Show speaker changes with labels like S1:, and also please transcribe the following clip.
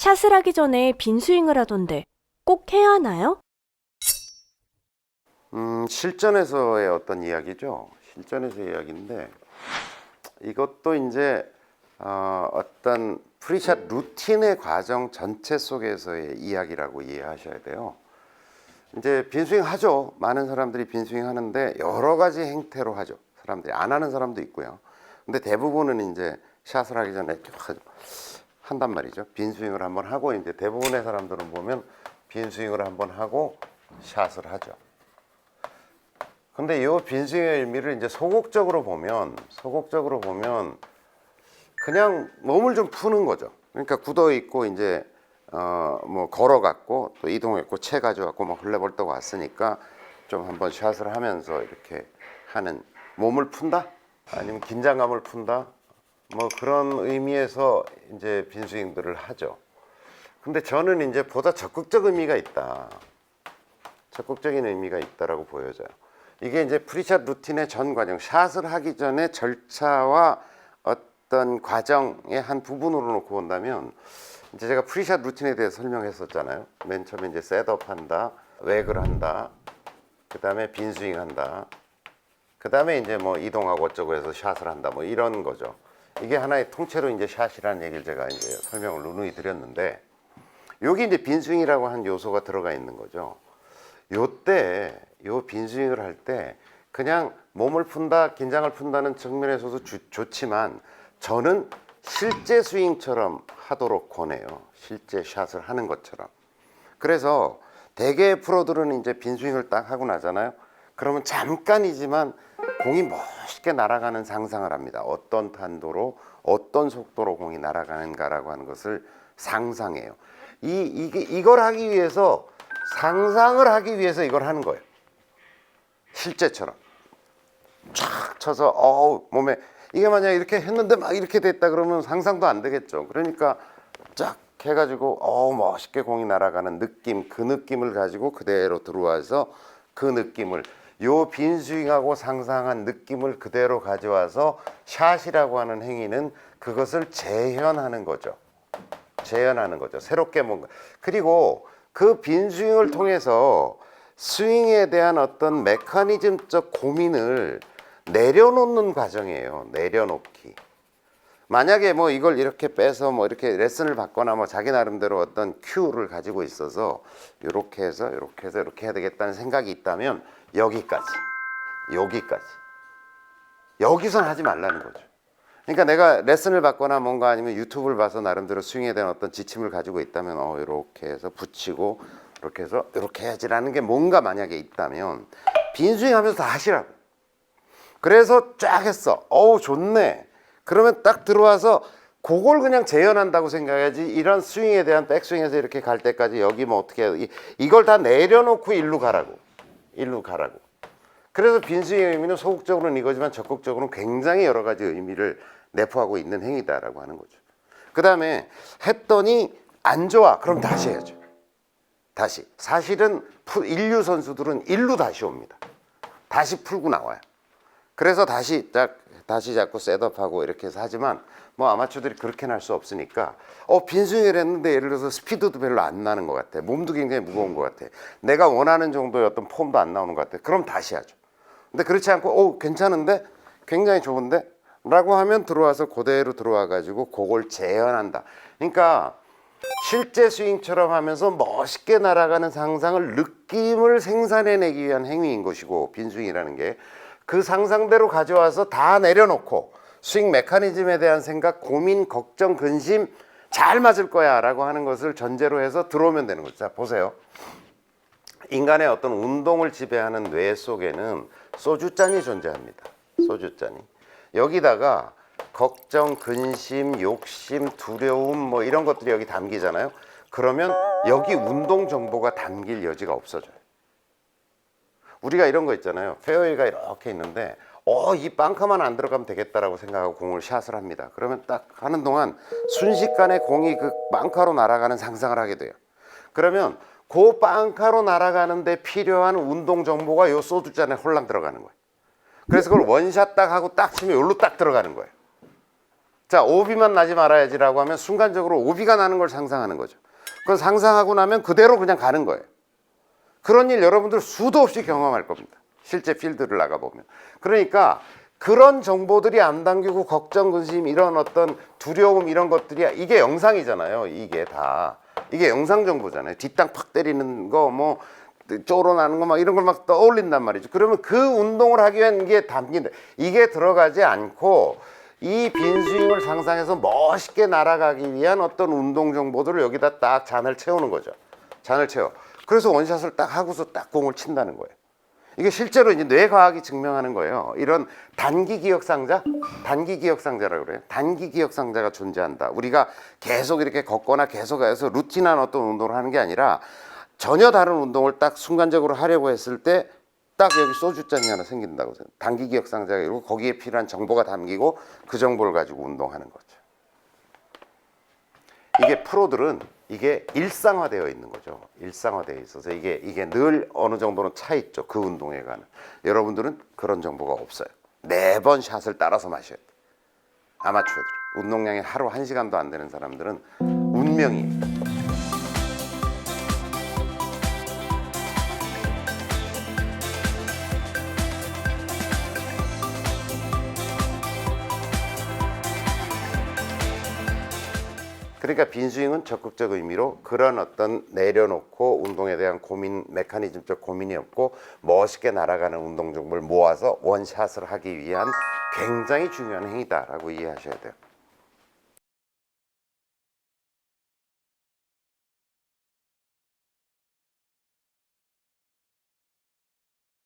S1: 샷을 하기 전에 빈스윙을 하던데 꼭 해야 하나요?
S2: 실전에서의 어떤 이야기죠. 실전에서의 이야기인데 이것도 이제 어떤 프리샷 루틴의 과정 전체 속에서의 이야기라고 이해하셔야 돼요. 이제 빈스윙 하죠. 많은 사람들이 빈스윙 하는데 여러 가지 행태로 하죠. 사람들이 안 하는 사람도 있고요. 근데 대부분은 이제 샷을 하기 전에 한단 말이죠. 빈스윙을 한번 하고 이제 대부분의 사람들은 보면 빈스윙을 한번 하고 샷을 하죠. 근데 이 빈스윙의 의미를 이제 소극적으로 보면 그냥 몸을 좀 푸는 거죠. 그러니까 굳어 있고 이제 뭐 걸어갔고 또 이동했고 채 가져왔고 뭐 헐레벌떡 왔으니까 좀 한번 샷을 하면서 이렇게 하는, 몸을 푼다? 아니면 긴장감을 푼다? 뭐 그런 의미에서 이제 빈스윙들을 하죠. 근데 저는 이제 보다 적극적 의미가 있다. 적극적인 의미가 있다라고 보여져요. 이게 이제 프리샷 루틴의 전 과정, 샷을 하기 전에 절차와 어떤 과정의 한 부분으로 놓고 본다면, 이제 제가 프리샷 루틴에 대해서 설명했었잖아요. 맨 처음에 이제 셋업 한다, 웩을 한다, 그 다음에 빈스윙 한다, 그 다음에 이제 뭐 이동하고 어쩌고 해서 샷을 한다, 뭐 이런 거죠. 이게 하나의 통째로 이제 샷이라는 얘기를 제가 이제 설명을 누누이 드렸는데, 여기 이제 빈스윙이라고 한 요소가 들어가 있는 거죠. 요때 요 빈스윙을 할 때 그냥 몸을 푼다, 긴장을 푼다는 측면에서도 좋지만 저는 실제 스윙처럼 하도록 권해요. 실제 샷을 하는 것처럼. 그래서 대개의 프로들은 이제 빈스윙을 딱 하고 나잖아요. 그러면 잠깐이지만 공이 멋있게 날아가는 상상을 합니다. 어떤 탄도로 어떤 속도로 공이 날아가는가라고 하는 것을 상상해요. 이걸 하기 위해서, 상상을 하기 위해서 이걸 하는 거예요. 실제처럼 쫙 쳐서 몸에, 이게 만약에 이렇게 했는데 막 이렇게 됐다 그러면 상상도 안 되겠죠. 그러니까 쫙 해가지고 멋있게 공이 날아가는 느낌, 그 느낌을 가지고 그대로 들어와서 그 느낌을, 요 빈스윙하고 상상한 느낌을 그대로 가져와서 샷이라고 하는 행위는 그것을 재현하는 거죠. 재현하는 거죠. 새롭게 뭔가. 그리고 그 빈스윙을 통해서 스윙에 대한 어떤 메커니즘적 고민을 내려놓는 과정이에요. 내려놓기. 만약에 뭐 이걸 이렇게 빼서 뭐 이렇게 레슨을 받거나 뭐 자기 나름대로 어떤 큐를 가지고 있어서 이렇게 해서 이렇게 해서 이렇게 해야 되겠다는 생각이 있다면 여기까지, 여기선 하지 말라는 거죠. 그러니까 내가 레슨을 받거나 뭔가 아니면 유튜브를 봐서 나름대로 스윙에 대한 어떤 지침을 가지고 있다면 이렇게 해서 붙이고 이렇게 해서 이렇게 해야지라는 게 뭔가 만약에 있다면 빈스윙 하면서 다 하시라고. 그래서 쫙 했어. 좋네. 그러면 딱 들어와서 그걸 그냥 재현한다고 생각해야지, 이런 스윙에 대한 백스윙에서 이렇게 갈 때까지 여기 뭐 어떻게 해야, 이걸 다 내려놓고 일로 가라고. 그래서 빈스윙의 의미는 소극적으로는 이거지만 적극적으로는 굉장히 여러 가지 의미를 내포하고 있는 행위다라고 하는 거죠. 그 다음에 했더니 안 좋아. 그럼 다시 해야죠. 다시. 사실은 인류 선수들은 일로 다시 옵니다. 다시 풀고 나와요. 그래서 다시 자꾸 셋업하고 이렇게 해서 하지만 뭐 아마추어들이 그렇게는 할 수 없으니까 빈스윙을 했는데 예를 들어서 스피드도 별로 안 나는 것 같아. 몸도 굉장히 무거운 것 같아. 내가 원하는 정도의 어떤 폼도 안 나오는 것 같아. 그럼 다시 하죠. 근데 그렇지 않고 괜찮은데? 굉장히 좋은데? 라고 하면 들어와서 그대로 들어와 가지고 그걸 재현한다. 그러니까 실제 스윙처럼 하면서 멋있게 날아가는 상상을, 느낌을 생산해내기 위한 행위인 것이고, 빈스윙이라는 게 그 상상대로 가져와서 다 내려놓고 스윙 메커니즘에 대한 생각, 고민, 걱정, 근심, 잘 맞을 거야 라고 하는 것을 전제로 해서 들어오면 되는 거죠. 자, 보세요. 인간의 어떤 운동을 지배하는 뇌 속에는 소주잔이 존재합니다. 소주잔이. 여기다가 걱정, 근심, 욕심, 두려움 뭐 이런 것들이 여기 담기잖아요. 그러면 여기 운동 정보가 담길 여지가 없어져요. 우리가 이런 거 있잖아요. 페어웨이가 이렇게 있는데 이 빵카만 안 들어가면 되겠다라고 생각하고 공을 샷을 합니다. 그러면 딱 하는 동안 순식간에 공이 그 빵카로 날아가는 상상을 하게 돼요. 그러면 그 빵카로 날아가는데 필요한 운동 정보가 요 소주잔에 홀랑 들어가는 거예요. 그래서 그걸 원샷 딱 하고 딱 치면 여기로 딱 들어가는 거예요. 자, 오비만 나지 말아야지라고 하면 순간적으로 오비가 나는 걸 상상하는 거죠. 그건 상상하고 나면 그대로 그냥 가는 거예요. 그런 일 여러분들 수도 없이 경험할 겁니다. 실제 필드를 나가보면. 그러니까 그런 정보들이 안 당기고 걱정, 근심, 이런 어떤 두려움, 이런 것들이, 이게 영상이잖아요. 이게 다. 이게 영상 정보잖아요. 뒷땅 팍 때리는 거, 뭐 쫄아나는 거 막 이런 걸 막 떠올린단 말이죠. 그러면 그 운동을 하기 위한 이게 담긴다. 이게 들어가지 않고 이 빈스윙을 상상해서 멋있게 날아가기 위한 어떤 운동 정보들을 여기다 딱 잔을 채우는 거죠. 잔을 채워. 그래서 원샷을 딱 하고서 딱 공을 친다는 거예요. 이게 실제로 이제 뇌과학이 증명하는 거예요. 이런 단기 기억 상자, 단기 기억 상자라고 그래요. 단기 기억 상자가 존재한다. 우리가 계속 이렇게 걷거나 계속 해서 루틴한 어떤 운동을 하는 게 아니라 전혀 다른 운동을 딱 순간적으로 하려고 했을 때 딱 여기 소주잔이 하나 생긴다고 생각해요. 단기 기억 상자가 있고 거기에 필요한 정보가 담기고 그 정보를 가지고 운동하는 거죠. 이게 프로들은 이게 일상화되어 있는 거죠. 일상화되어 있어서 이게 늘 어느 정도는 차 있죠. 그 운동에 관한. 여러분들은 그런 정보가 없어요. 매번 샷을 따라서 마셔야 돼. 아마추어들. 운동량이 하루 1시간도 안 되는 사람들은 운명이. 그러니까 빈스윙은 적극적 의미로 그런 어떤 내려놓고 운동에 대한 고민, 메커니즘적 고민이 없고 멋있게 날아가는 운동 정보를 모아서 원샷을 하기 위한 굉장히 중요한 행위다라고 이해하셔야 돼요.